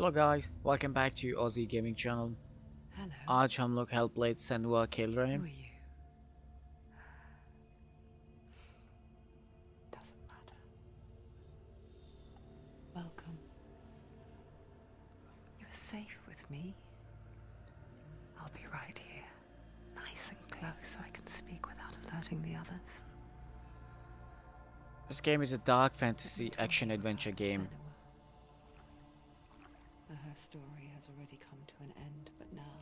Hello guys, welcome back to Aussie gaming channel. Hello, आज हम लोग हेल्पब्लेड सेनुआ खेल रहे who हैं। are you? Doesn't matter. Welcome. You're safe with me. I'll be right here, nice and close so I can speak without alerting the others. This game is a dark Let me fantasy tell action you adventure about game. Senua. Her story has already come to an end, but now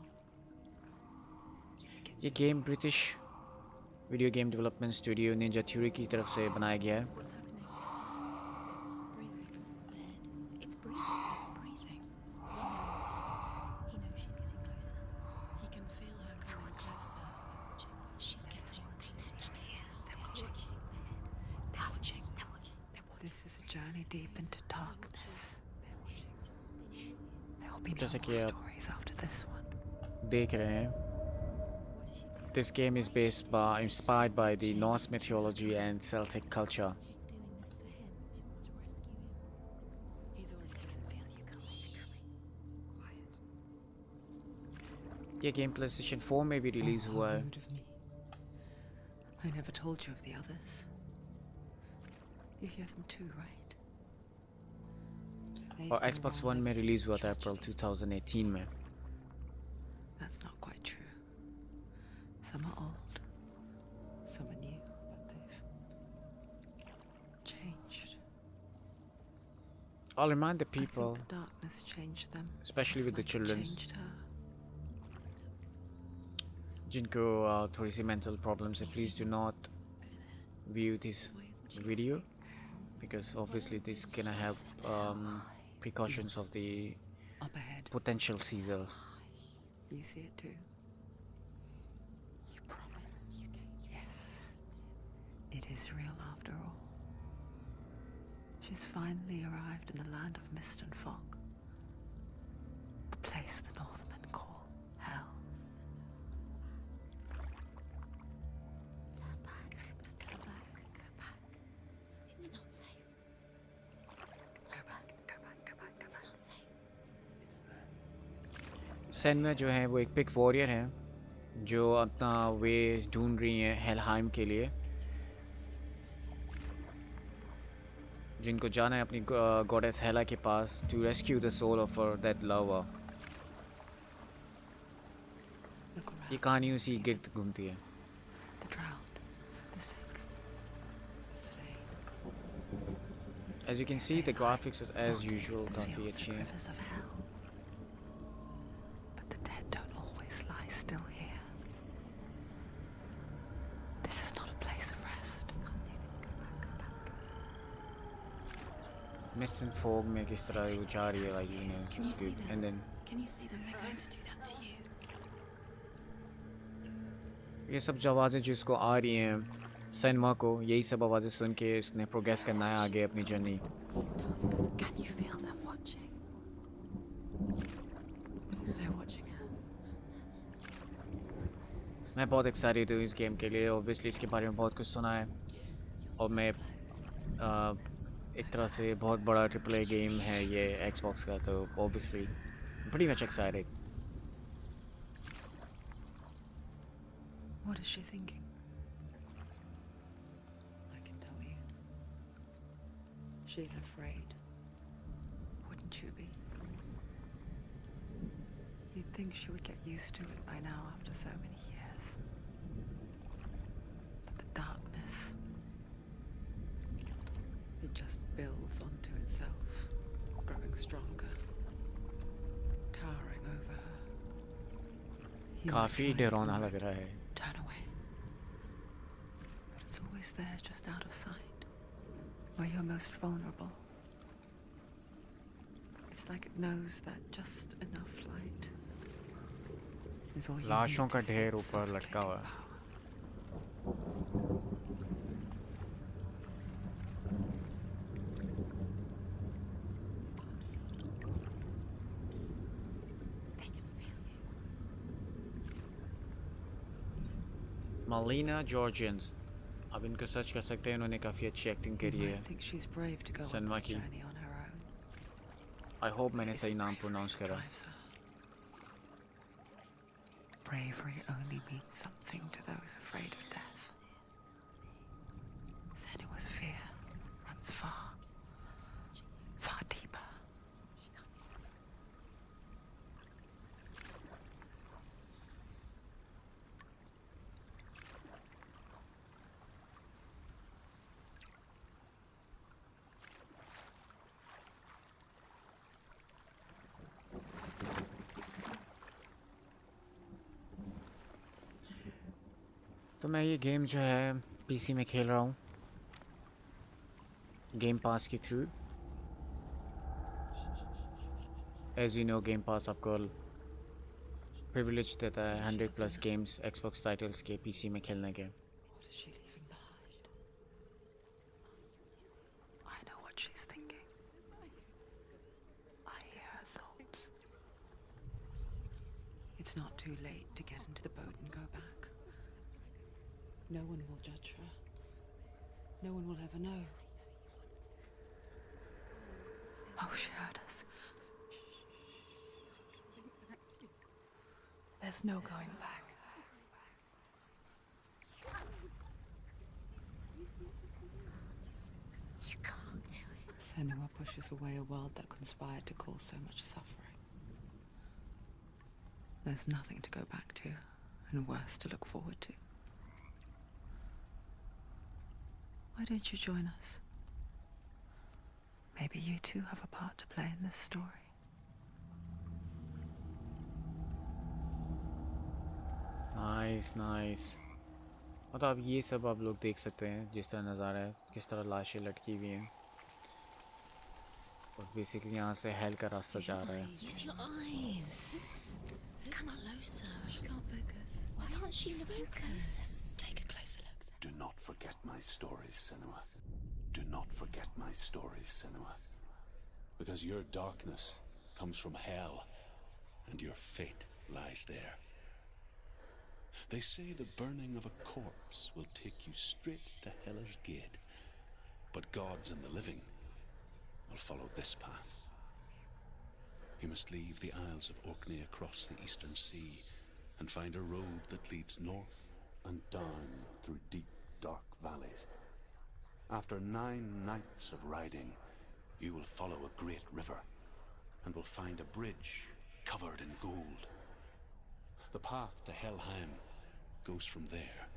I can ये feel game her British heart. Video game development studio Ninja theory की तरफ से बनाया गया है। What's happening? It's breathing. Dead. It's breathing. It's breathing. One more. He knows she's getting closer. He can feel her coming closer. She's getting closer. They're watching. They're watching. They're watching. This is a journey deep into darkness. There will be no जैसे more कि आप stories after this one. देख रहे हैं, this game is inspired by the Norse mythology and Celtic culture. She's doing this for him. She wants to rescue him. He's already doing it. Feel you coming. Quiet. ये game PlayStation 4 में भी release Oh, हुआ how है rude of me. I never told you of the others. You hear them too, right? They've और been Xbox around One में like release हुआ था tragedy. अप्रैल 2018 में। That's not quite true. Some are old, some are new, but they've changed. I'll remind the I people, think the darkness changed them, especially just with the like it children, changed her. जिनको थोड़ी सी mental problems है, please do not view this video because obviously this can have precautions of the Up ahead. potential seizures. You see it too? You promised you gave. Yes. It is real after all. She's finally arrived in the land of mist and fog. The place the Northmen call hell. Turn back. Go back. Go back. It's not safe. Turn back. Go back. Go back. It's not safe. सेनुआ जो है वो एक pick warrior है जो अपना वे ढूंढ रही हैं हेलहाइम के लिए, जिनको जाना है अपनी गॉडेस हेला के पास to rescue the soul of her dead lover. Look around. ये कहानी उसी गिर्द घूमती है। The drowned, the sick, the slain. As you can see, the graphics as usual The काफ़ी fields अच्छी and हैं। rivers of hell. But the dead don't always lie still here. This is not a place of rest. Can't do this. Go back. Go back. Mist and fog में किस तरह वो जा रही है, like you know, Can you it's see good. them? And then Can you see them? They're going to do that to you. ये सब जो आवाज़ें जिसको आ रही हैं सेनुआ को, यही सब आवाज़ें सुन के इसने प्रोग्रेस करना है आगे अपनी journey. Stop. Can you feel them watching? They're watching her. मैं बहुत एक्साइटेड हूँ इस गेम के लिए। ऑब्वियसली इसके बारे में बहुत कुछ सुना है और मैं एक तरह से बहुत बड़ा ट्रिपल ए गेम है ये Xbox का, तो obviously pretty much excited. What is she thinking? I can tell you. She's afraid. Wouldn't you be? You'd think she would get used to it by now after so many years. But the darkness, it just builds onto itself, growing stronger, towering over her. You might काफ़ी try and डरावना ignore लग it. रहा है। Turn away. But it's always there, just out of sight, where you're most vulnerable. It's like it knows that just enough light is all you लाशों need का to see ढेर its ऊपर लटका suffocating हुआ है। power. They can feel you. मालिना जॉर्जियंस, अब इनको सर्च कर सकते हैं, इन्होंने काफ़ी अच्छी एक्टिंग You करी है might think she's brave to go on सेनुआ this की। journey on her own. I hope मैंने Is सही it नाम bravery प्रोनाउंस that करा. drives her? Bravery only means something to those afraid of death. Senua's fear runs far, far deeper. तो मैं ये game जो है पीसी में खेल रहा हूँ गेम पास के through. As you know game pass आपको प्रिविलेज देता है 100+ गेम्स एक्सबॉक्स टाइटल्स के पीसी में खेलने के. What is she leaving behind? I know what she's thinking. I hear her thoughts. It's not too late to get into the boat and go back. No one will judge her. No one will ever know. Oh, she heard us. There's no going back. You can't do it. Senua pushes away a world that conspired to cause so much suffering. There's nothing to go back to, and worse to look forward to. Why don't you join us? Maybe you too have a part to play in this story. Nice nice. मतलब अब ये सब आप लोग देख सकते हैं जिस तरह नज़ारा है किस तरह लाशें लटकी हुई हैं और बेसिकली यहाँ से हेल का रास्ता जा रहा है. Use your eyes. Come closer. She can't focus. Why can't she focus? Take a closer look. Do not forget my stories, Senua. Do not forget my stories, Senua. Because your darkness comes from hell, and your fate lies there. They say the burning of a corpse will take you straight to Hela's gate, but gods and the living will follow this path. You must leave the Isles of Orkney across the eastern sea and find a road that leads north and down through deep, dark valleys. After 9 nights of riding, you will follow a great river and will find a bridge covered in gold. The path to Helheim goes from there,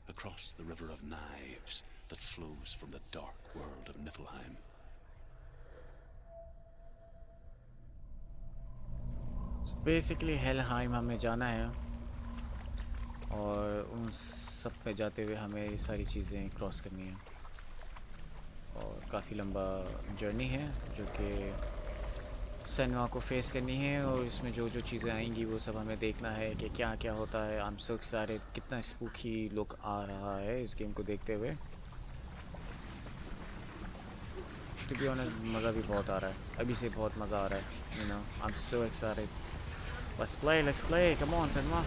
across the river of knives that flows from the dark world of Niflheim. Basically Helheim हमें जाना है और उन सब पे जाते हुए हमें ये सारी चीज़ें क्रॉस करनी है और काफ़ी लंबा जर्नी है जो कि सेनुआ को फेस करनी है और इसमें जो जो चीज़ें आएंगी वो सब हमें देखना है कि क्या क्या होता है. आई एम सो एक्साइटेड. कितना स्पूकी लुक आ रहा है इस गेम को देखते हुए. टू बी ऑनेस्ट मज़ा भी बहुत आ रहा है. अभी से बहुत मज़ा आ रहा है. You know I am so excited. Let's play. Come on Senua.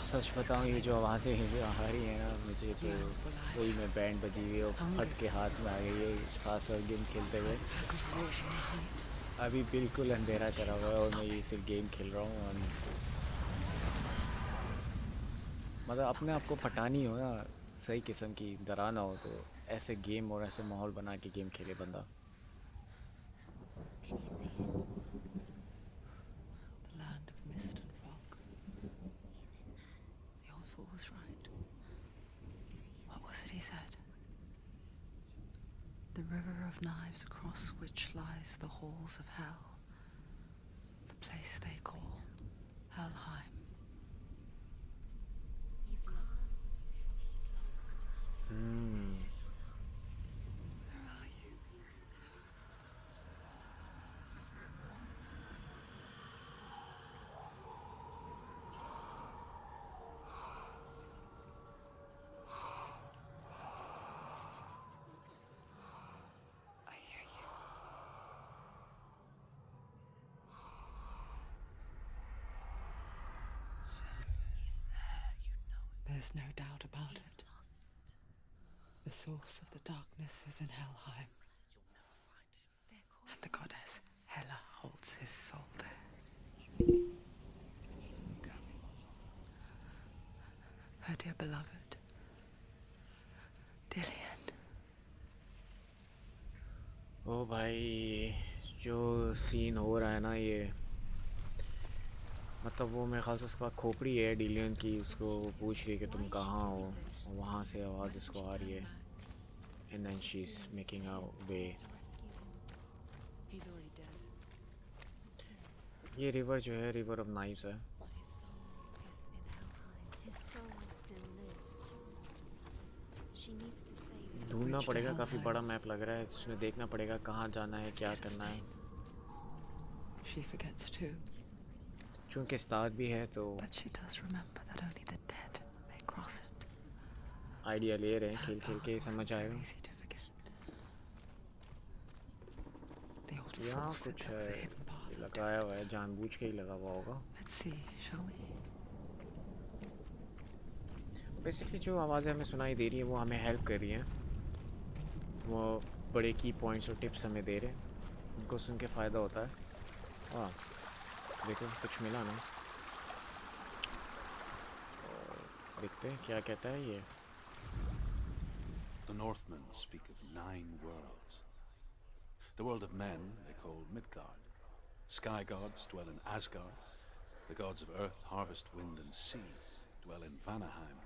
सच बताऊँ ये जो आवाज़ें हैं जो आ रही हैं ना मुझे तो वही में बैंड बजी हुई और फट के हाथ में आ गई है खास और गेम खेलते हुए. अभी बिल्कुल अंधेरा करा हुआ है और मैं ये सिर्फ गेम खेल रहा हूँ. और मतलब अपने आप को पटानी हो ना सही किस्म की डराना हो तो ऐसे गेम और ऐसे माहौल बना के गेम खेले बंदा. Can you see it? The land of mist and fog. He's in there. The old fool was right. You see it? What was it he said? The river of knives across which lies the halls of hell. The place they call Helheim. He's lost. He's lost. Where are you? I hear you. There's no doubt about it. The source of the darkness is in Helheim, and the goddess Hela holds his soul there. Her dear beloved, Dillian. ओ भाई जो scene हो रहा है ना ये मतलब वो मेरे ख्याल से उसके बाद खोपड़ी है डिलियन की उसको पूछ रही है कि तुम कहाँ हो वहाँ से आवाज़ इसको आ रही है and then she's making her way. He's already dead. ये रिवर जो है रिवर ऑफ नाइव्स है. But his soul is in Helheim. His soul still lives. She needs to save his ढूंढना Reach to पड़ेगा काफ़ी Helheim. बड़ा map लग रहा है इसमें देखना पड़ेगा कहाँ जाना है क्या करना है She forgets too, चूँकि स्टार भी है तो but she does remember that only the dead may cross it. Idea ले रहे हैं खेल Her खेल के path समझ wasn't so आएगा. easy to forget. The old यहाँ fool said कुछ there was है a hidden path of लगाया हुआ है जानबूझ के ही लगा हुआ होगा. Let's see, shall we? Basically जो आवाज़ें हमें सुनाई दे रही है वो हमें हेल्प कर रही हैं. वो बड़े की पॉइंट्स और टिप्स हमें दे रहे हैं उनको सुन के फ़ायदा होता है. हाँ देखो कुछ मिला ना और देखते हैं क्या कहता है ये. The Northmen speak of 9 worlds. The world of men they call Midgard. Sky gods dwell in Asgard. The gods of earth, harvest, wind and sea dwell in Vanaheim.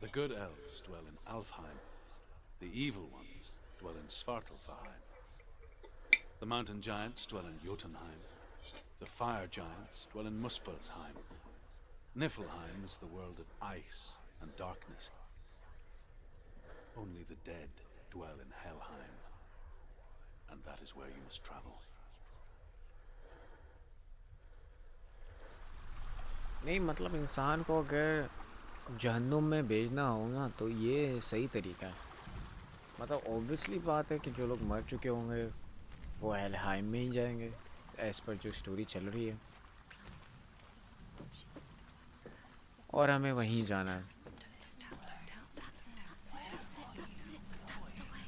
The good elves dwell in Alfheim. The evil ones dwell in Svartalfheim. The mountain giants dwell in Jotunheim. The fire giants dwell in Muspelheim. Niflheim is the world of ice and darkness. Only the dead dwell in Helheim. And that is where you must travel. नहीं मतलब इंसान को अगर जहन्नुम में भेजना हो ना तो ये सही तरीका है. मतलब ऑब्वियसली बात है कि जो लोग मर चुके होंगे वो हेलहाइम में ही जाएंगे एज पर जो स्टोरी चल रही है और हमें वहीं जाना है. That's the way.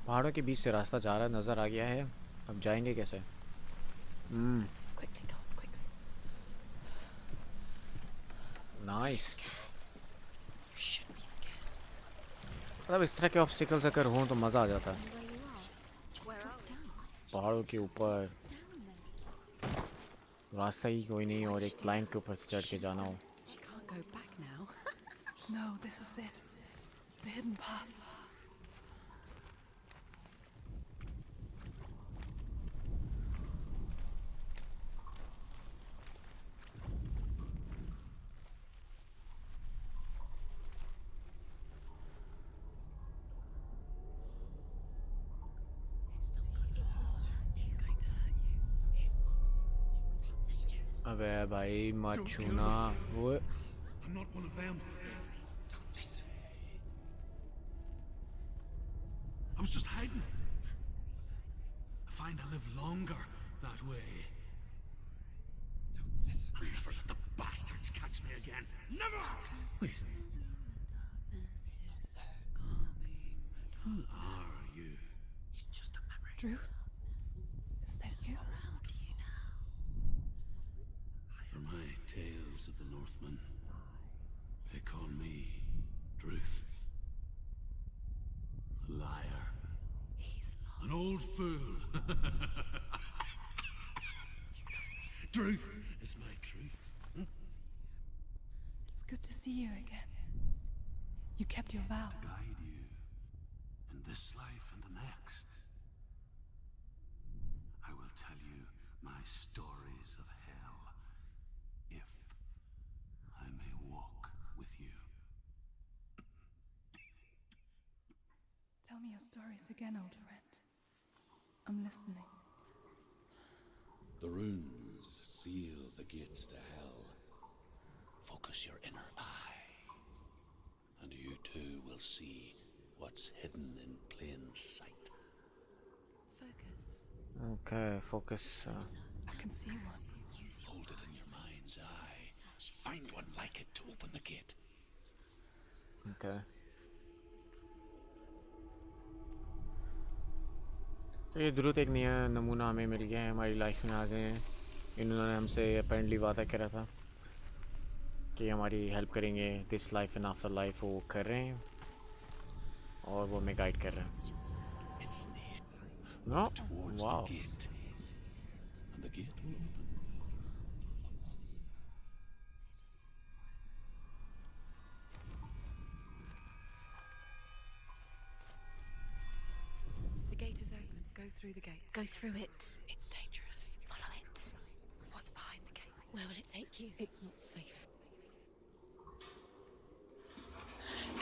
पहाड़ों के बीच से रास्ता जा रहा नज़र आ गया है. अब जाएंगे कैसे? Quickly, go, quickly. Nice. You should be scared. मतलब इस तरह के ऑब्स्टिकल्स अगर हों तो मज़ा आ जाता है. Where you are? Just drops down. पहाड़ों के ऊपर Down there. रास्ता ही कोई नहीं और एक प्लाइंट के ऊपर से चढ़ के जाना हो. She can't go back now. No, this is it. The hidden path. It's going to hurt you. It's dangerous. अबे भाई मत छूना वो. I'm not one of them. Don't listen. I was just hiding. I find I live longer that way. Don't listen. I'll never let the bastards catch me again. Never! Wait. Who are you? It's just a memory. Druth? Is that you? Around you now. For my tales of the Northmen, they call me Druth. A liar. He's lost. An old fool. Truth is my truth. It's good to see you again. You kept your vow. Guide you in this life and the next. I will tell you my stories of hell, if I may walk with you. Tell me your stories again, old friend. I'm listening. The runes seal the gates to hell. Focus your inner eye, and you too will see what's hidden in plain sight. Focus. Okay, focus. I can see one. Hold it in your mind's eye. Find one like it to open the gate. Okay. तो ये दुरुत एक नया नमूना हमें मिल गया है, हमारी life में आ गए हैं। इन्होंने हमसे अपेरेंटली वादा करा था कि हमारी हेल्प करेंगे, this life and after life वो कर रहे हैं और वो हमें गाइड कर रहे हैं। It's near. No Towards wow, the gate. And the gate will open. The gate is open. Go through the gate. Go through it. It's dangerous. Follow it. What's behind the gate? Where will it take you? It's not safe.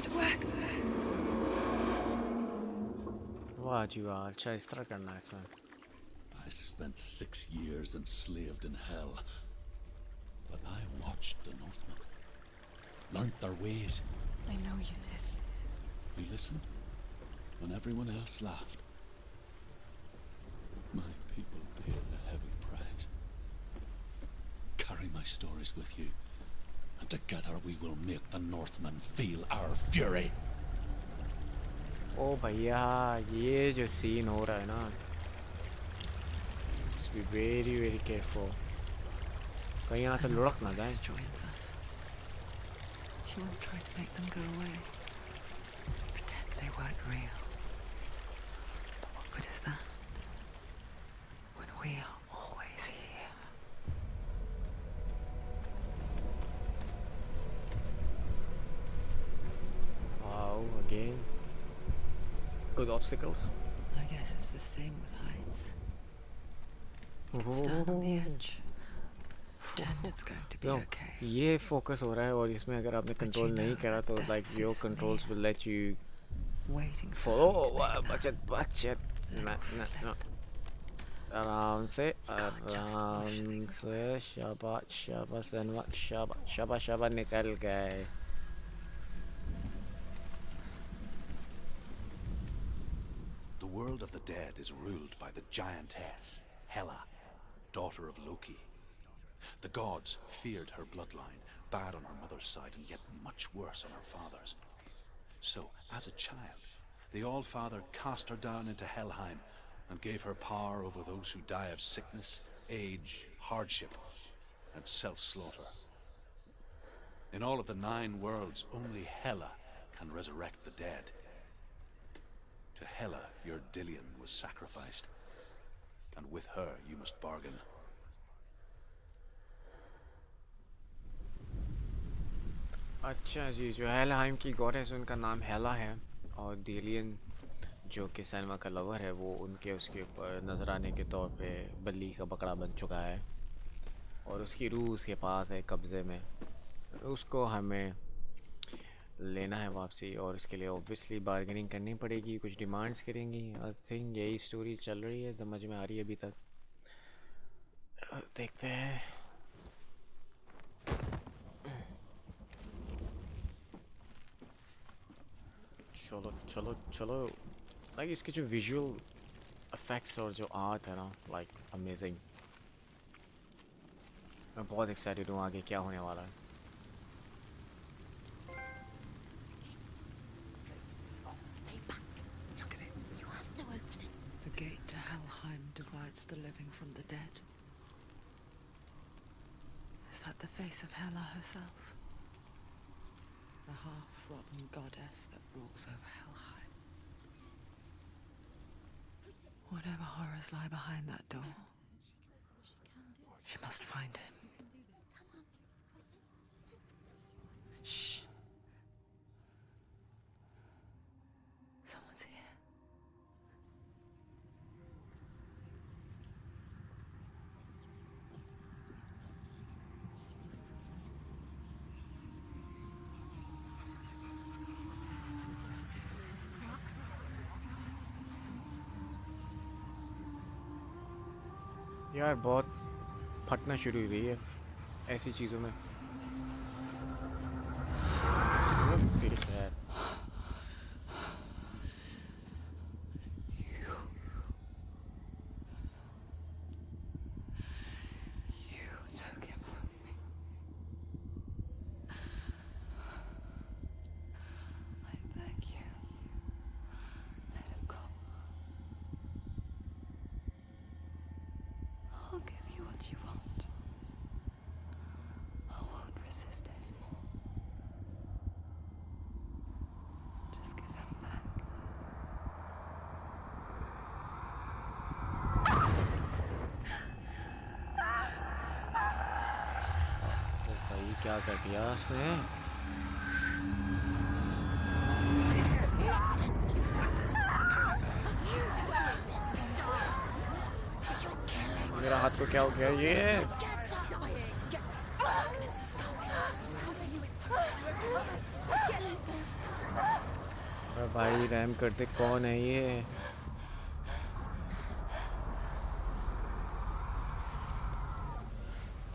It worked. वाह जी वाह, अच्छा इस तरह करना है इसमें। I spent 6 years enslaved in hell. But I watched the Northmen. Learnt their ways. I know you did. We listened when everyone else laughed. My people paid a heavy price. Carry my stories with you, and together we will make the Northmen feel our fury. ओ भैया, ये जो scene हो रहा है ना, just be very very careful, कहीं यहाँ से लुढ़क ना जाए। Joins us. She once tried to make them go away. Pretend they weren't real. But what good is that? When we are always here. Wow, again, good obstacles. I guess it's the same with heights. Stand on the edge. Pretend it's going to be No, okay. ये focus हो रहा है और इसमें अगर आपने control नहीं करा तो like your controls will let you Waiting for follow. them to make that. बचत ना आराम से शाबाश शाबाश शाबाश शाबाश निकल गए। The world of the dead is ruled by the giantess, Hela, daughter of Loki. The gods feared her bloodline, bad on her mother's side and yet much worse on her father's. So, as a child, the All-Father cast her down into Helheim and gave her power over those who die of sickness, age, hardship, and self-slaughter. In all of the 9 worlds, only Hela can resurrect the dead. To Hela, your Dillion was sacrificed, and with her you must bargain. अच्छा जी, जो हेलहाइम की goddess उनका नाम हेला है और डेलियन जो कि cinema का लवर है वो उनके उसके ऊपर नजराने के तौर पे बल्ली का बकरा बन चुका है और उसकी रूह उसके पास है कब्ज़े में। उसको हमें लेना है वापसी और इसके लिए ऑब्वियसली बार्गेनिंग करनी पड़ेगी, कुछ डिमांड्स करेंगी। आई थिंक यही स्टोरी चल रही है, समझ में आ रही है अभी तक। देखते हैं। चलो चलो चलो, लाइक इसके जो विजुअल इफेक्ट्स और जो आर्ट है ना, लाइक अमेजिंग। मैं बहुत एक्साइटेड हूँ आगे क्या होने वाला है। Stay back. Look at it. You have to open it. The gate to Helheim divides the living from the dead. Is that the face of Hela herself? The half-rotten goddess that rules over Helheim. Whatever horrors lie behind that door, she must find him. Shh. Someone's here. यार बहुत फटना शुरू हो गई है ऐसी चीज़ों में। तेरी खैर। resist anymore. Just give him back. भाई क्या कर दिया उसने? मेरा हाथ को क्या हो गया ये? अरे भाई रहम करते, कौन है ये?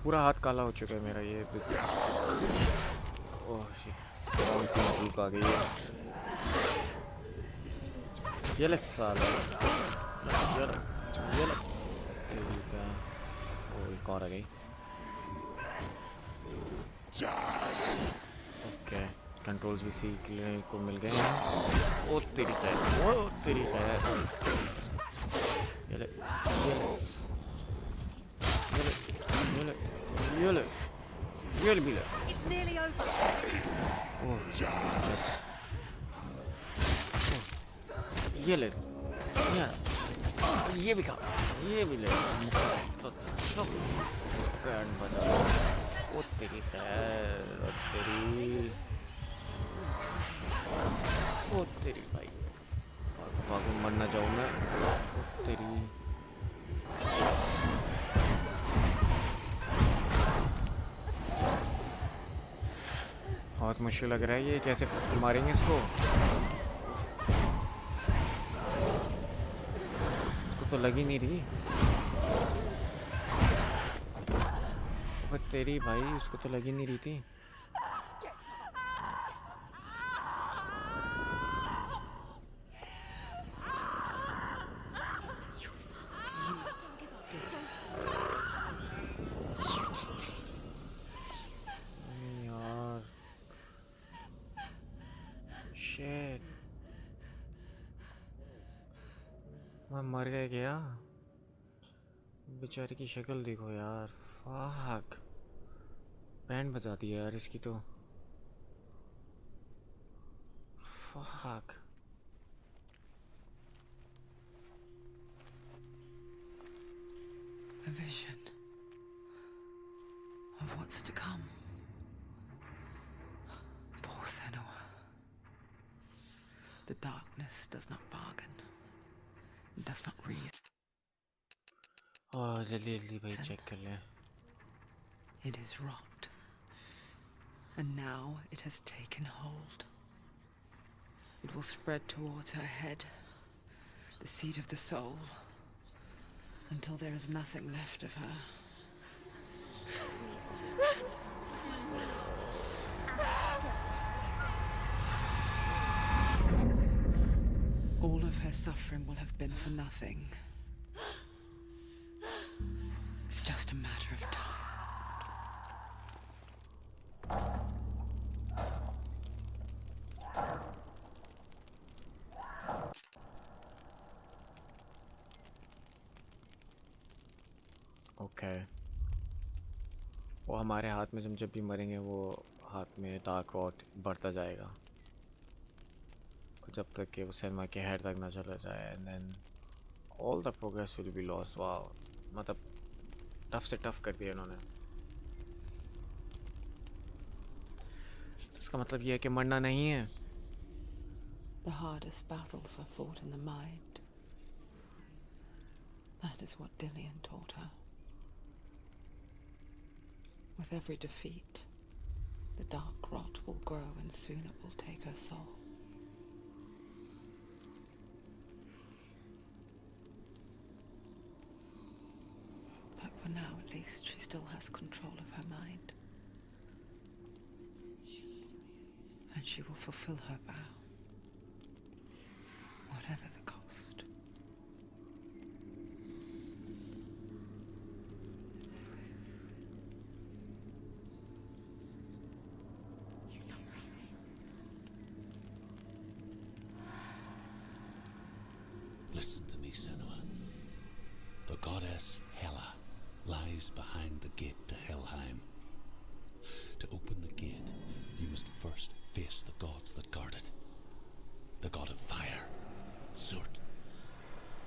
पूरा हाथ काला हो चुका है मेरा ये। ओह शिट, कौन सी धूप आ गई है? ये ले साला, ये ले, ये ले। ठीक है, ओह एक और आ गई। ओके, कंट्रोल्स भी सीखने को मिल गए हैं। ओ तेरी है, ओ तेरी है। ये ले, ये ले, ये ले, ये ले, ये ले भी ले। It's nearly over. Oh yes, ये ले, ये भी खा, ये भी ले। सब बैंड बजा। ओ तेरी खैर, ओ तेरी, ओ तेरी भाई, भागो मर ना जाऊँ मैं। ओ तेरी, बहुत मुश्किल लग रहा है ये, कैसे मारेंगे इसको? इसको तो लग ही नहीं रही। ओ तेरी भाई, उसको तो लग ही नहीं रही थी। यार शिट, मैं मर गया क्या? बेचारे की शक्ल देखो यार। फक, बैंड बजा दिया यार इसकी तो। Fuck. A vision of what's to come. Poor Senua. The darkness does not bargain. It does not reason. जल्दी जल्दी भाई चेक कर लें। It is rot. And now it has taken hold. It will spread towards her head, the seat of the soul, until there is nothing left of her. All of her suffering will have been for nothing. It's just a matter of time. Okay, वो हमारे हाथ में जब भी मरेंगे वो हाथ में डार्क रॉट बढ़ता जाएगा जब तक कि वो सैनमा के हेड तक ना चला जाए, and then all the progress will be lost. वाह, मतलब टफ से टफ कर दिया इन्होंने। इसका मतलब ये है कि मरना नहीं है। The hardest battles are fought in the mind. That is what Dillian taught her. With every defeat, the dark rot will grow and soon it will take her soul. But for now, at least, she still has control of her mind. And she will fulfill her vow, whatever the cost. He's not right. Listen to me, Senua. The goddess Hela lies behind the gate to Helheim. To open the gate, you must first face the gods that guard it. The god of fire, Zurt,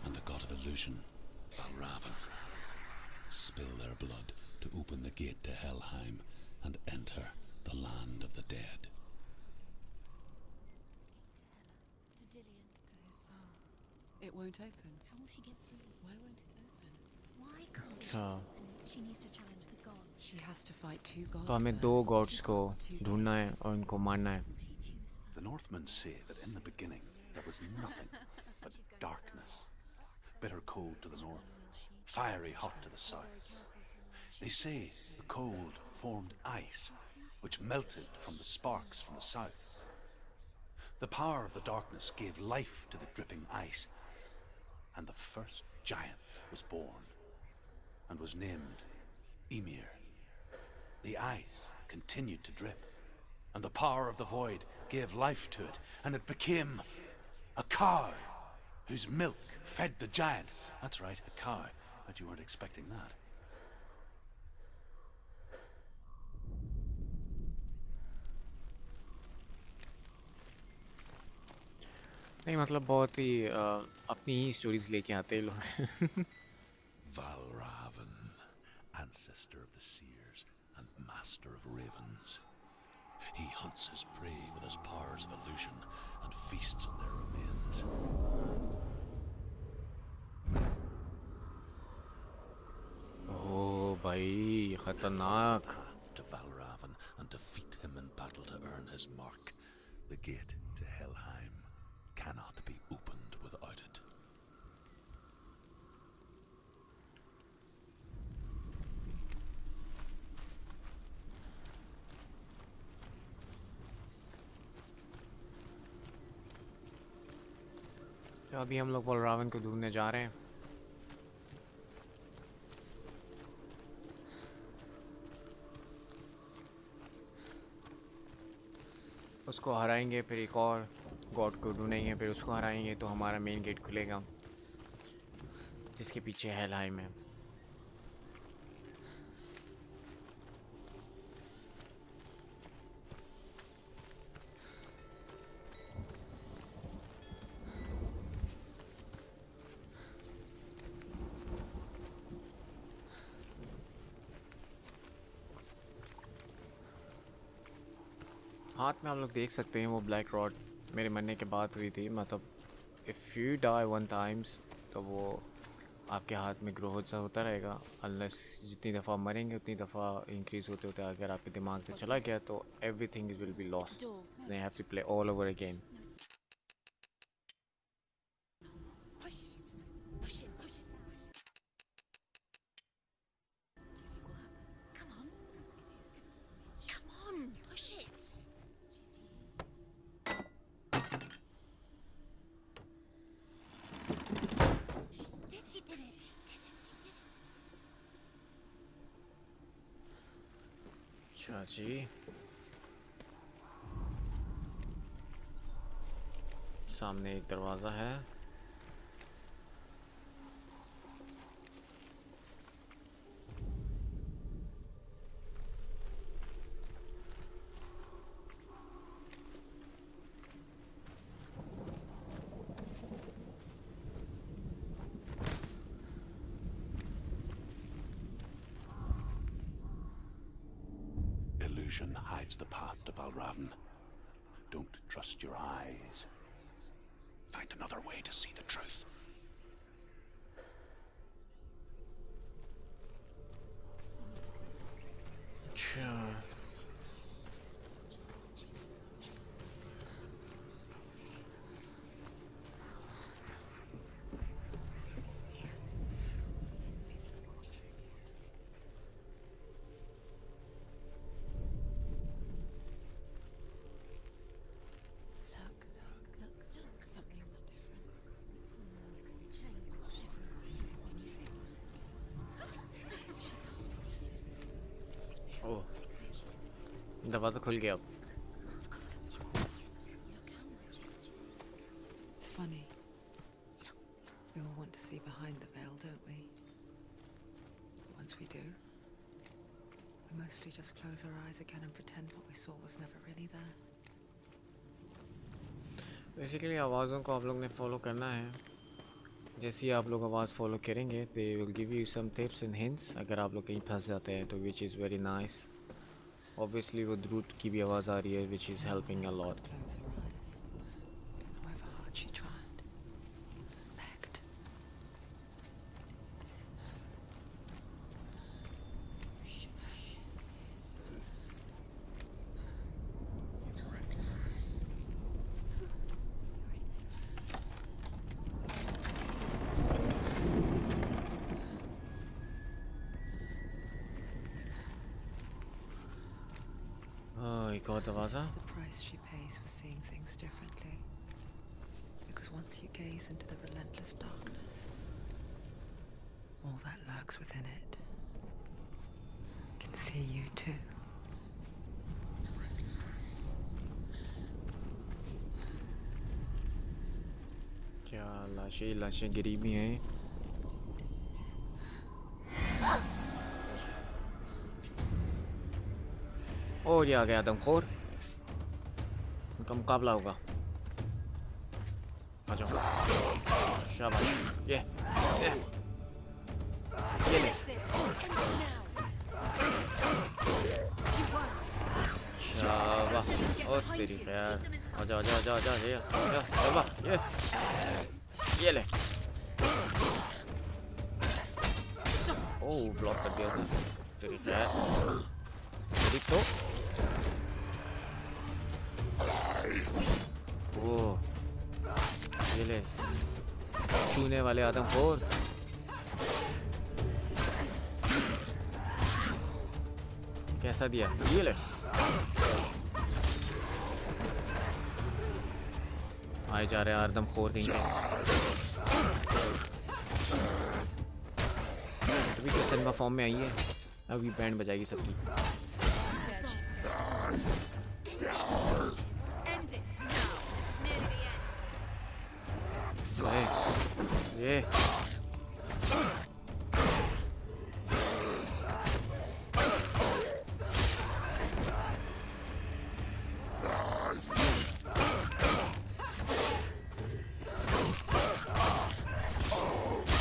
and the god of illusion, Valravan. Spill their blood to open the gate to Helheim and enter the land of the dead. To Dillian. To his soul. It won't open. How will she get through? Why won't it open? Why can't she अच्छा open it? She needs to challenge the gods. She has to fight two gods. तो हमें दो God's को ढूंढना है और उनको मारना है. The Northmen say that in the beginning there was nothing but darkness. Bitter cold to the north, fiery hot to the south. They say the cold formed ice, which melted from the sparks from the south. The power of the darkness gave life to the dripping ice, and the first giant was born, and was named Ymir. The ice continued to drip, and the power of the void gave life to it, and it became a cow, whose milk fed the giant. That's right, a cow. Bet you weren't expecting that. नहीं मतलब बहुत ही अपनी ही stories लेके आते हैं लोग. Valravan, ancestor of the seers and master of ravens. He hunts his prey with his powers of illusion and feasts on their remains. ओह भाई खतरनाक. Path to Valravan and defeat him in battle to earn his mark. The gate to Helheim cannot be opened without it. तो अभी हम लोग बलरावन को ढूंढने जा रहे हैं. उसको हराएंगे फिर एक और गॉड को ढूंढेंगे फिर उसको हराएंगे तो हमारा मेन गेट खुलेगा जिसके पीछे हेलहाइम है. हाथ में हम लोग देख सकते हैं वो ब्लैक रॉड मेरे मरने के बाद हुई थी. मतलब if you die one times तो वो आपके हाथ में ग्रो होता रहेगा अनलेस जितनी दफ़ा मरेंगे उतनी दफ़ा इंक्रीज़ होते होते अगर आपके दिमाग पे चला गया तो everything will be lost. They have to play all over again. Push it. Push it. Push it. Come on. Come on. Push it. She did it. She did it. अच्छा जी सामने एक दरवाज़ा है. Illusion hides the path to Valravan. Don't trust your eyes. Find another way to see the truth. अच्छा Look. Something's different. ओह दरवाज़ा खुल गया अब. It's funny. We all want to see behind the veil, don't we? Once we do, we We mostly just close our eyes again and pretend what we saw was never really there. Basically आवाज़ों को आप लोग ने follow करना है. जैसे ही आप लोग आवाज़ फॉलो करेंगे they will give you some tips and hints. अगर आप लोग कहीं फंस जाते हैं तो which is very nice. Obviously वो द्रुत की भी आवाज़ आ रही है which is helping a lot. Close her eyes. However hard she tried, begged. एक और आवाज़. This is the price she pays for seeing things differently. Because once you gaze into the relentless darkness, all that lurks within it can see you too. क्या लाशें गिरी भी हैं. और ये आ गया आदमखोर. उनका मुकाबला होगा. आ जाओ. शाबाश. ये ले. शाबाश. और तेरी खैर. आ जाओ जा जा जा जा जा. शाबाश. ये ले. ओह ब्लॉक कर दिया उसने. तेरी खैर. तेरी तो. ओह ये ले. छूने वाले आदमखोर. कैसा दिया. ये ले. आए जा रहे हैं आदमखोर कहीं पे. अभी तो सिनेमा फॉर्म में आई है. अभी बैंड बजाएगी सबकी. ये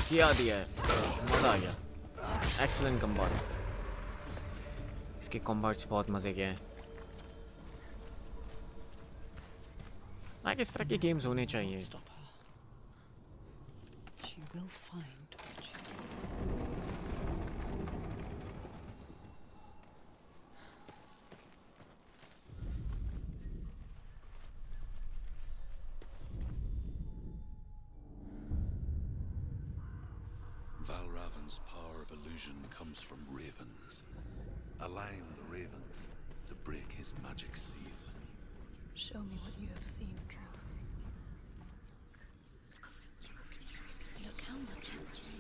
किया दिया है. मज़ा आ गया. एक्सीलेंट कम्बाट. इसके कम्बाट्स बहुत मज़े के हैं. इस तरह के गेम्स होने चाहिए. She will find what she's Valravan's power of illusion comes from ravens. Align the ravens to break his magic seal. Show me what you have seen, Truth. Look how much has changed.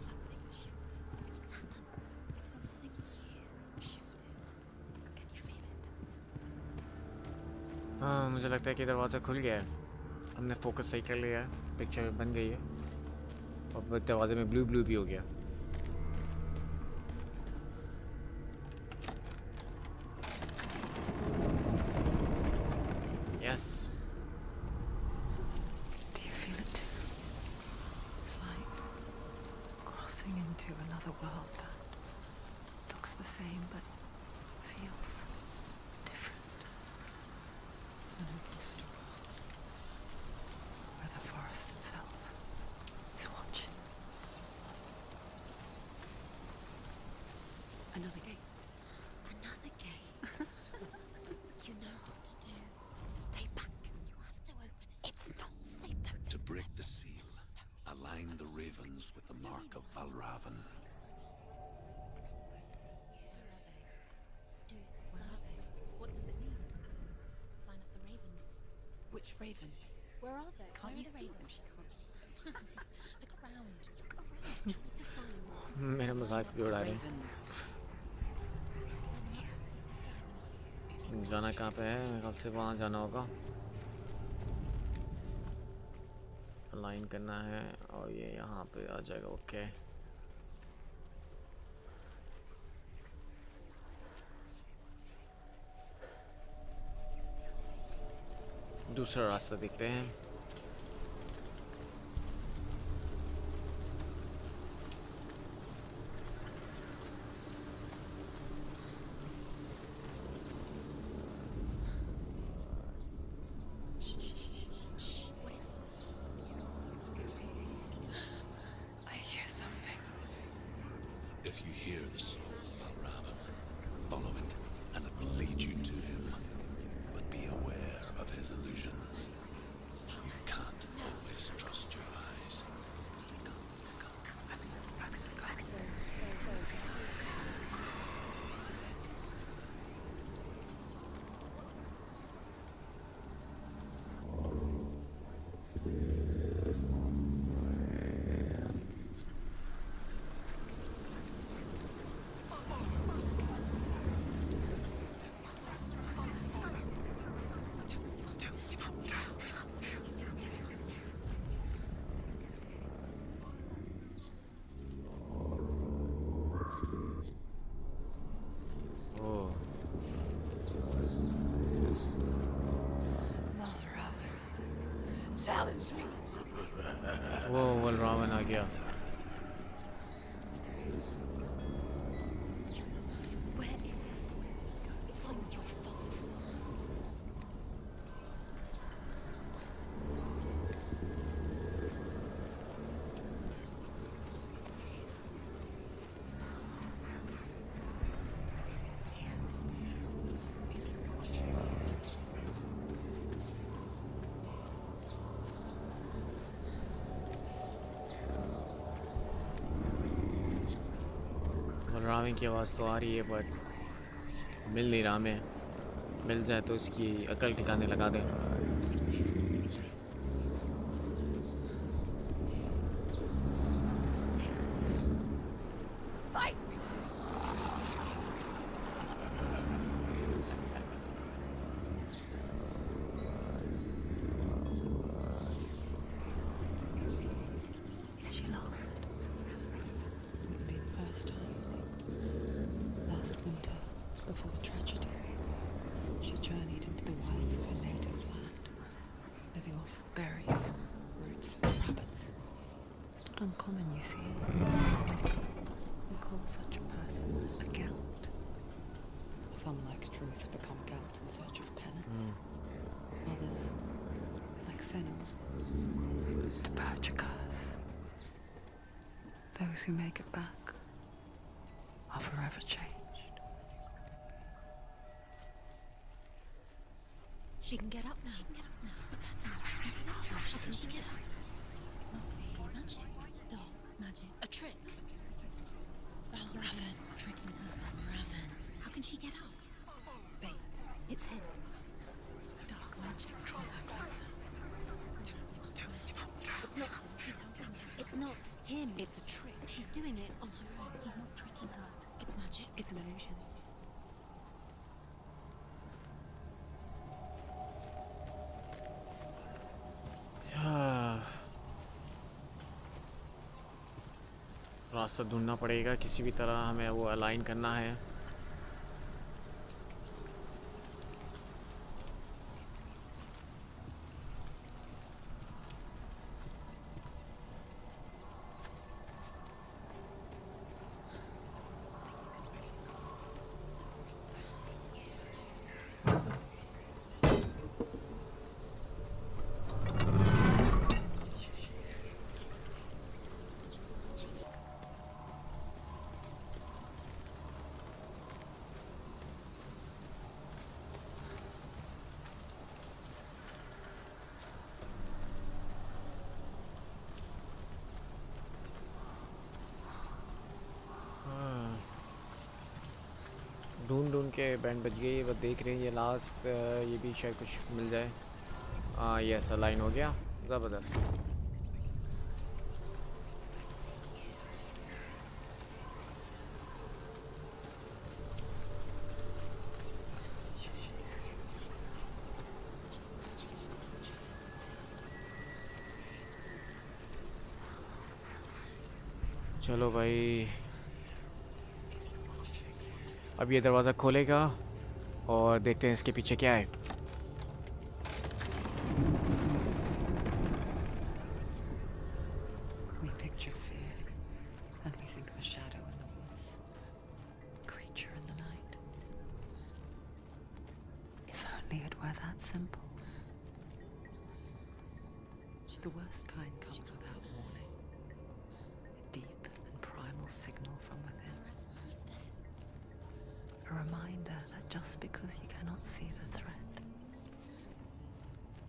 Something's shifted. Something's happened. Something's shifted. Can you feel it? हाँ मुझे लगता है कि दरवाज़ा खुल गया है. हमने फोकस सही कर लिया है. पिक्चर बन गई है. और दरवाजे में ब्लू ब्लू भी हो गया. Yes. Do you feel it too? It's like crossing into another world that looks the same but feels different. An imposter world where the forest itself is watching. Another gate. Another gate. You know what to do. Stay back. You have to open it. It's not safe. Don't To listen break to the seal, align the ravens with the mark of Valravan. Where are they? Which ravens? Where are they? Can't Where you are the see them? ravens? She can't see. Look around. Look around. Try to find. मेरा मजाक भी उड़ा रहे हैं। Ravens. Line them up. He said to line them up. जाना कहाँ पे है? मेरे ख्याल से वहाँ जाना होगा। अलाइन करना है और ये यहाँ पे आ जाएगा। ओके दूसरा रास्ता देखते हैं। What is it? I hear something. If you hear the soul of Al-Ravan, follow it, and it will lead you to him. But be aware of his illusions. You can't always trust your eyes. Oh Mother Raven. Silence me. वो रावण आ गया। Where is he? It's all your fault. Ravan की आवाज़ तो आ रही है but मिल नहीं रहा हमें। मिल जाए तो इसकी अकल ठिकाने लगा दें। Fight me. Is she lost? It'd be the first time. Last winter, before the tragedy, she journeyed into the wilds of her native land, living off berries, roots, and rabbits. It's not uncommon, you see. We call such a person a gelt. Some, like Truth, become gelt in search of penance. Others, like Senua, the Purchakers. Those who make it back are forever changed. She can get up now. She can get up now. What's happening? She can get up now. How can she get out? Must be magic. Dark magic. A trick. Raven. Tricking her. Raven. How can she get out? Bait. It's him. Dark magic draws her closer. It's not him. He's helping her. It's not him. It's a trick. She's doing it on her own. He's not tricking her. It's magic. It's an illusion. रास्ता ढूंढना पड़ेगा किसी भी तरह। हमें वो align करना है। ढूंढ ढूंढ के बैंड बज गई। वो देख रहे हैं ये लास्ट, ये भी शायद कुछ मिल जाए। हाँ ये ऐसा लाइन हो गया ज़बरदस्त. चलो भाई अब ये दरवाज़ा खोलेगा और देखते हैं इसके पीछे क्या है. We picture fear, and we think of a shadow in the woods, a creature in the night. If only it were that simple. The worst kind comes without warning. A deep and primal signal from within. A reminder that just because you cannot see the threat,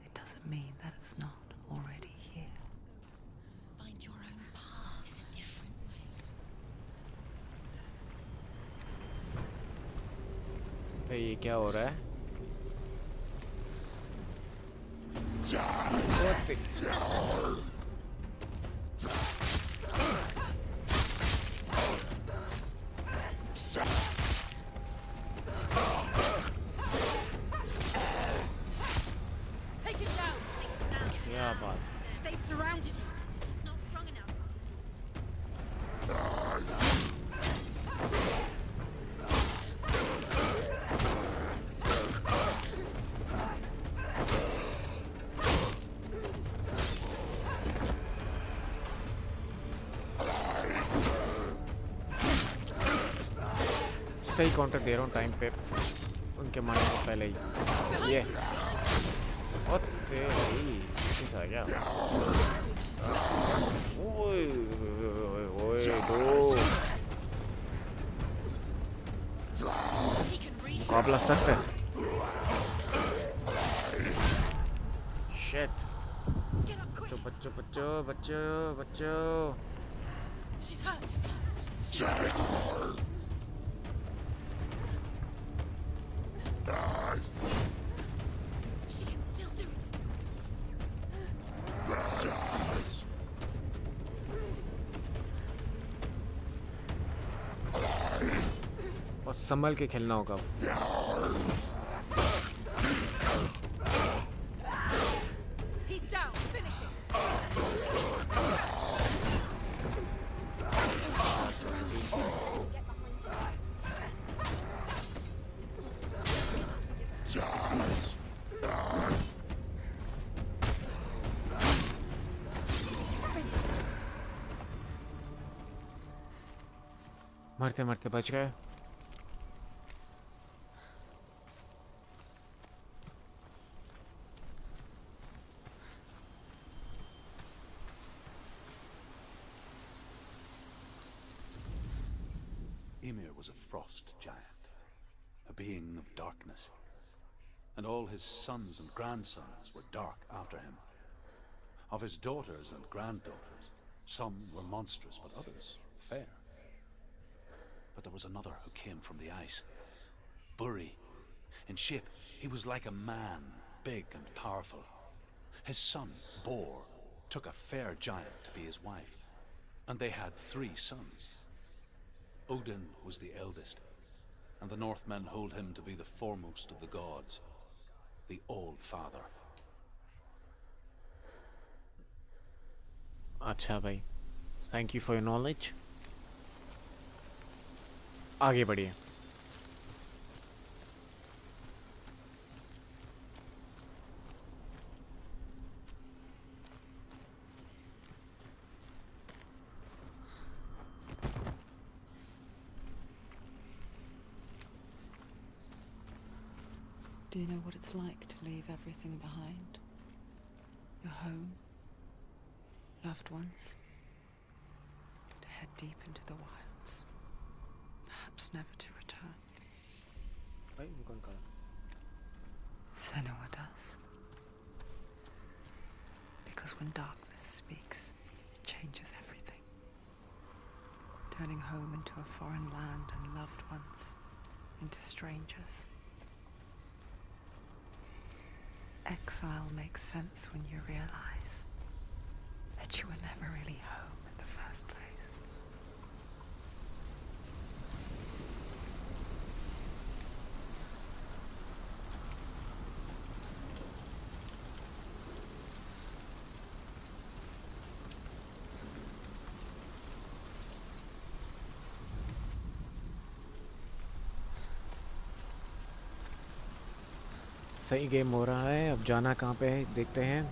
it doesn't mean that it's not already here. Find your own path. There's a different way. भाई ये क्या हो रहा है? Take him down. क्या बात? They've surrounded you. He's not strong enough. सही counter दे रहा हूँ टाइम पे उनके मारने से पहले ही. ये और तेरी किस आ गया? ओए ओए ओए दो He can read. मुकाबला सख्त है. Shit. Get up quick. तो बच्चों बच्चों बच्चों बच्चों. She's hurt. She can still do it. और संभल के खेलना होगा. He's down. Finish it. Don't be surrounded. Get behind you. मरते मरते बच गए. Ymir was a frost giant, a being of darkness, and all his sons and grandsons were dark after him. Of his daughters and granddaughters, some were monstrous, but others fair. But there was another who came from the ice, Buri. In shape, he was like a man, big and powerful. His son, Bor, took a fair giant to be his wife, and they had 3 sons. Odin was the eldest, and the Northmen hold him to be the foremost of the gods, the All-Father. अच्छा भाई, thank you for your knowledge. आगे बढ़िए. Do you know what it's like to leave everything behind? Your home, loved ones, to head deep into the wilds, perhaps never to return. भाई वो कौन करा? Senua does. Because when darkness speaks, it changes everything. Turning home into a foreign land and loved ones into strangers. exile makes sense when you realize that you were never really home in the first place. सही game हो रहा है। अब जाना कहाँ पे है देखते हैं।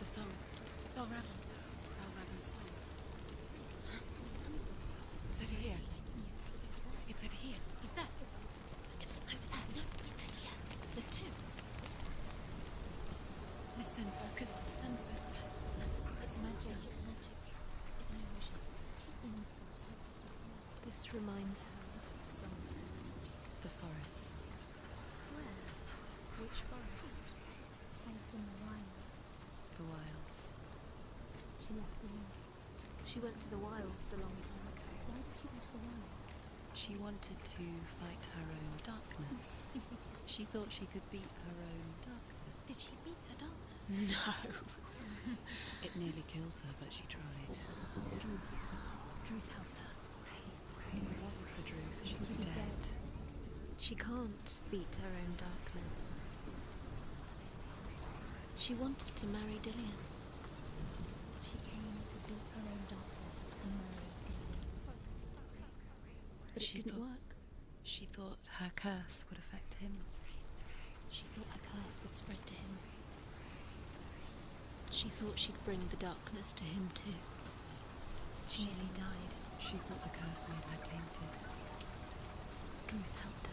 The song. Belraven's song. It's over here. It's over here. He's there. It's over there. No, it's here. There's two. Listen, focus. Listen. It's magic. It's magic. It's an illusion. She's been in the forest like this before. This reminds her of somewhere. The forest. Where? Which forest? Forest in the wilds. The wilds. She left alone. She went to the wilds a long time ago. Why did she go to the wilds? She wanted to fight her own darkness. She thought she could beat her own darkness. Did she beat her darkness? No. It nearly killed her, but she tried. Druth helped her. If it wasn't for Druth, she'd be dead. She can't beat her own darkness. She wanted to marry Dillian. She came to beat her own darkness and marry Dillian. But it didn't work. She thought her curse would affect him. She thought her curse would spread to him. She thought she'd bring the darkness to him too. She nearly died. She thought the curse made her tainted. Druth helped her.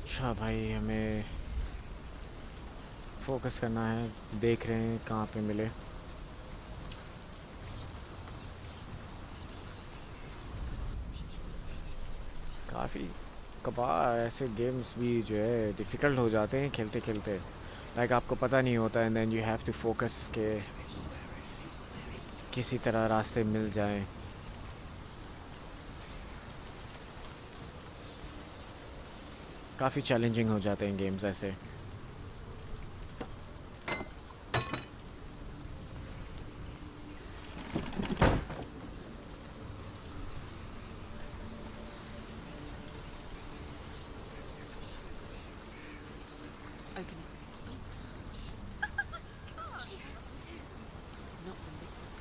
अच्छा भाई, हमें focus करना है। देख रहे हैं कहाँ पे मिले। काफ़ी कबार ऐसे गेम्स भी जो है डिफ़िकल्ट हो जाते हैं खेलते खेलते। लाइक आपको पता नहीं होता and then you have to focus के किसी तरह रास्ते मिल जाएं। काफ़ी चैलेंजिंग हो जाते हैं गेम्स ऐसे। Open it. She has to. Not from this side.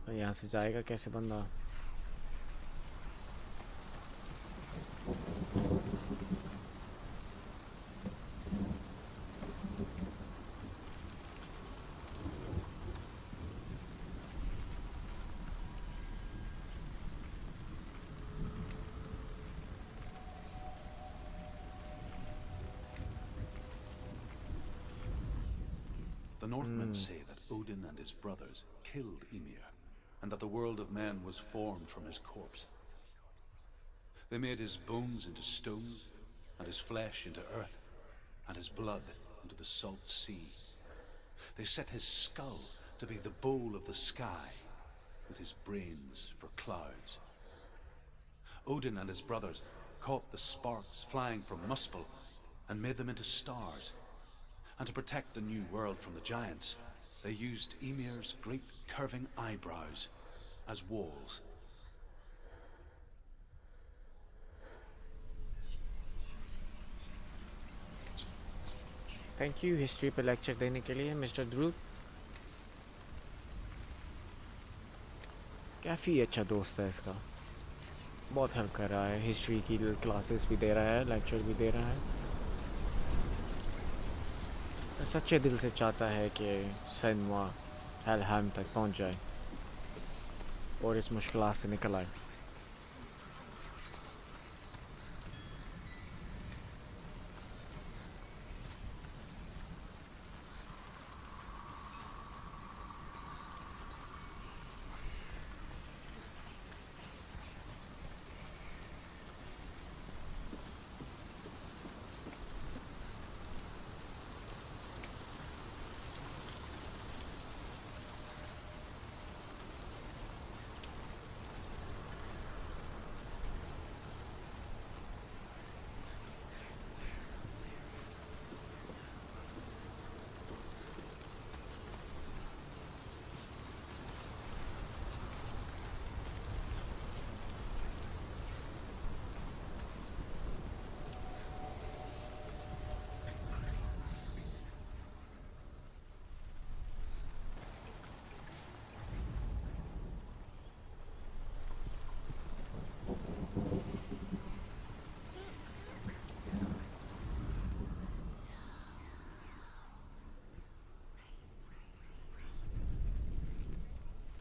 यहाँ से जाएगा कैसे बंदा? The Northmen say that Odin and his brothers killed Ymir, and that the world of men was formed from his corpse. They made his bones into stone, and his flesh into earth, and his blood into the salt sea. They set his skull to be the bowl of the sky, with his brains for clouds. Odin and his brothers caught the sparks flying from Muspel and made them into stars. And to protect the new world from the giants, they used Ymir's great curving eyebrows as walls. Thank you history पे lecture देने के लिए mister ध्रुव। काफ़ी अच्छा दोस्त है इसका, बहुत हेल्प कर रहा है, हिस्ट्री की क्लासेस भी दे रहा है, लेक्चर भी दे रहा है। सच्चे दिल से चाहता है कि सेनुआ हेलहैम तक पहुंच जाए और इस मुश्किल से निकल आए।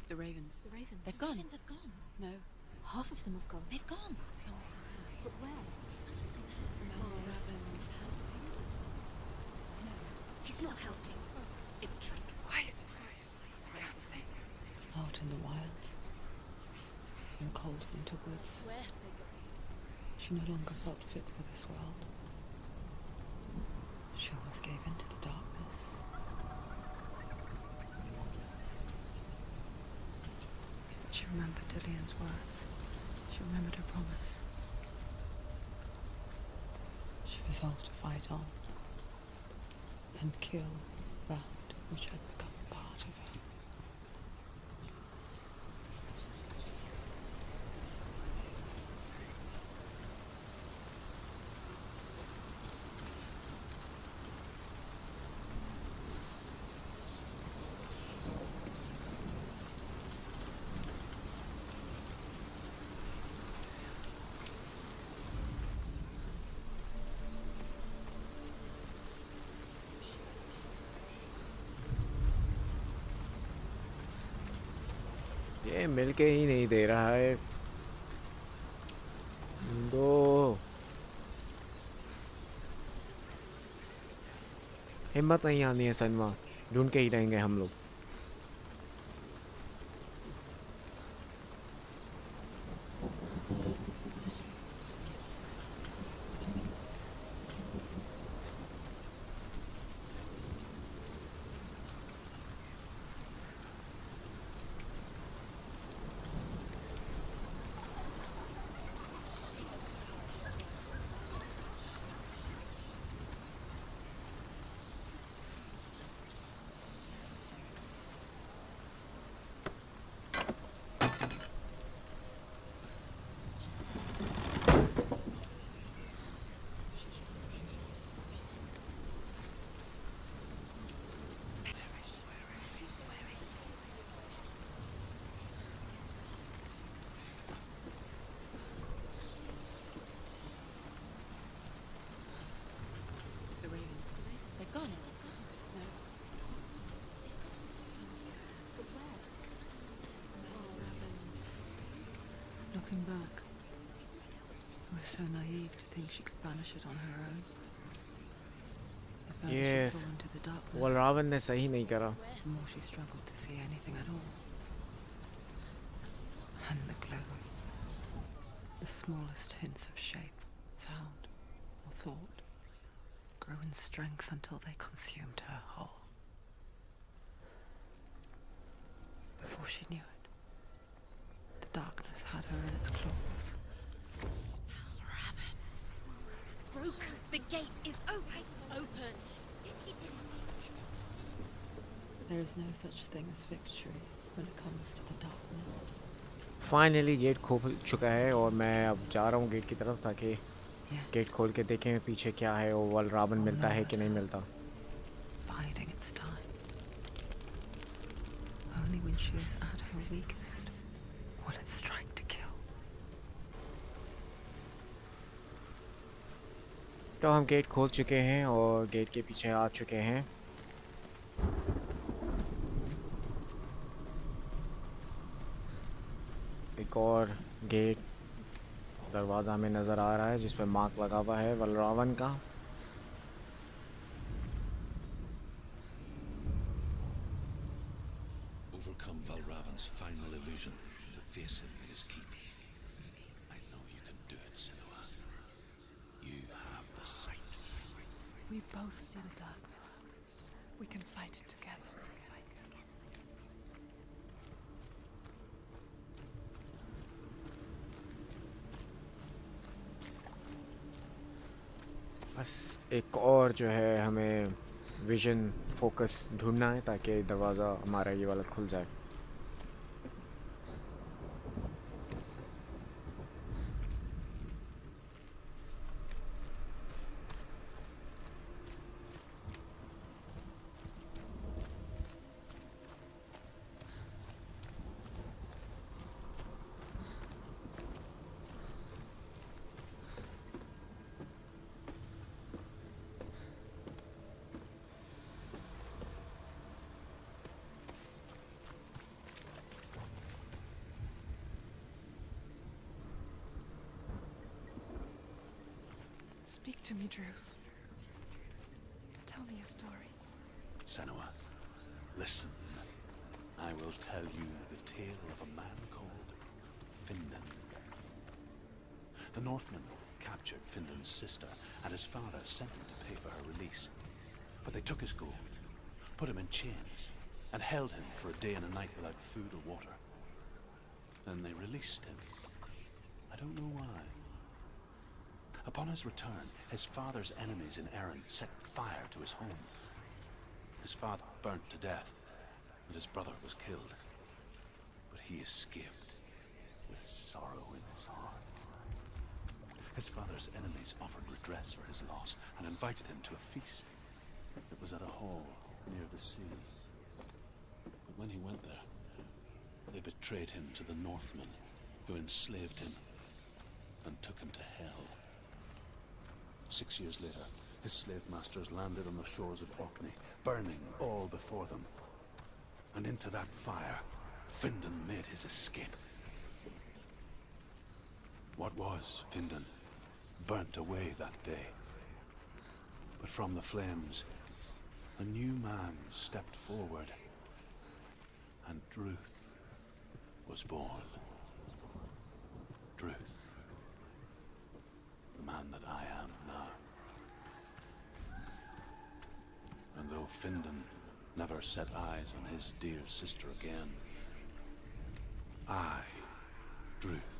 The ravens. The ravens. They've gone. The ravens have gone. No. Half of them have gone. They've gone. Some are still there. But where? Some are still there. More ravens helping. No, he's not helping. It's Drake. Quiet. I can't think. Out in the wilds. In cold winter woods. Where have they gone? She no longer felt fit for this world. She almost gave in to the darkness. She remembered Dillian's words. She remembered her promise. She resolved to fight on and kill that which had become part of her. ये मिलके ही नहीं दे रहा है। दो हिम्मत नहीं आनी है सनवा, ढूंढ के ही रहेंगे हम लोग। The ravens. They've gone. No. Some are still there. But where? More ravens. Looking back, I was so naive to think she could banish it on her own. The further she ये saw into the darkness, वलरावन ने सही नहीं करा. the more she struggled to see anything at all. And the gloom, the smallest hints of shape, sound, or thought, grew in strength until they consumed her whole. Before she knew it, the darkness had her in its claws. Broke. The gate is open. Open. She didn't. There is no such thing as victory when it comes to the darkness. Finally get खोल चुका है और मैं अब जा रहा हूँ gate की तरफ ताकि Yet, गेट खोल के देखें पीछे क्या है और वलरावन मिलता है कि नहीं मिलता. biding its time. Only when she is at her weakest will it strike to kill. तो हम गेट खोल चुके हैं और गेट के पीछे आ चुके हैं. एक और गेट दरवाज़ा में नज़र आ रहा है जिस पे मार्क लगा हुआ है वलरावन का. Overcome Valravan's final illusion to face him in his keep. I know you can do it, Senua. You have the sight. We both see the darkness. We can fight it together. बस एक और जो है हमें vision focus ढूंढना है ताकि दरवाज़ा हमारा ये वाला खुल जाए. Speak to me, Drew. Tell me a story. Senua, listen. I will tell you the tale of a man called Findan. The Northmen captured Findan's sister, and his father sent him to pay for her release. But they took his gold, put him in chains, and held him for a day and a night without food or water. Then they released him. I don't know why. Upon his return, his father's enemies in Erin set fire to his home. His father burnt to death, and his brother was killed. But he escaped with sorrow in his heart. His father's enemies offered redress for his loss and invited him to a feast. It was at a hall near the sea. But when he went there, they betrayed him to the Northmen, who enslaved him and took him to hell. 6 years later, his slave masters landed on the shores of Orkney, burning all before them. And into that fire, Findan made his escape. What was Findan burnt away that day. But from the flames, a new man stepped forward, and Druth was born. Druth. The man that I am now. And though Findan never set eyes on his dear sister again, I, Druth,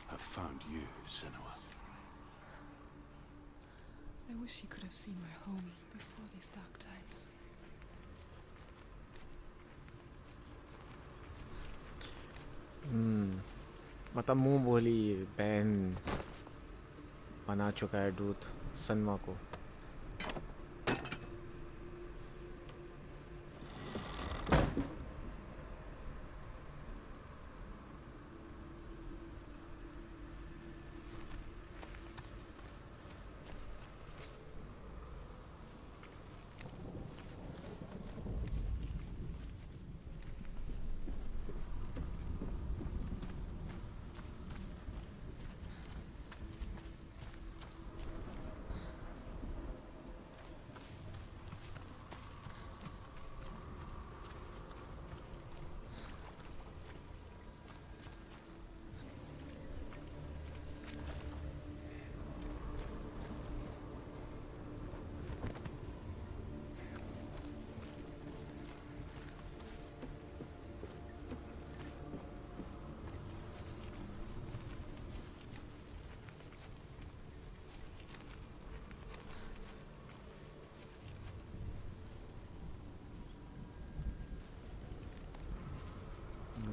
have found you, Senua. I wish you could have seen my home before these dark times. मतलब मुंह बोली बहन बना चुका है दूत सनवा को.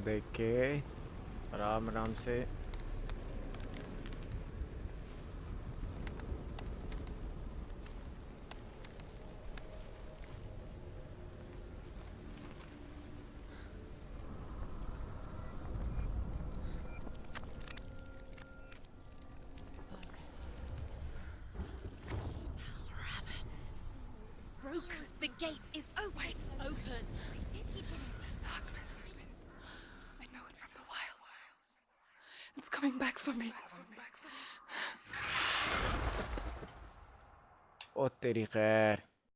देख के आराम आराम से Broke. The gate is open. Open. This darkness. I know it from the wilds. It's coming back for me. ओ तेरी खैर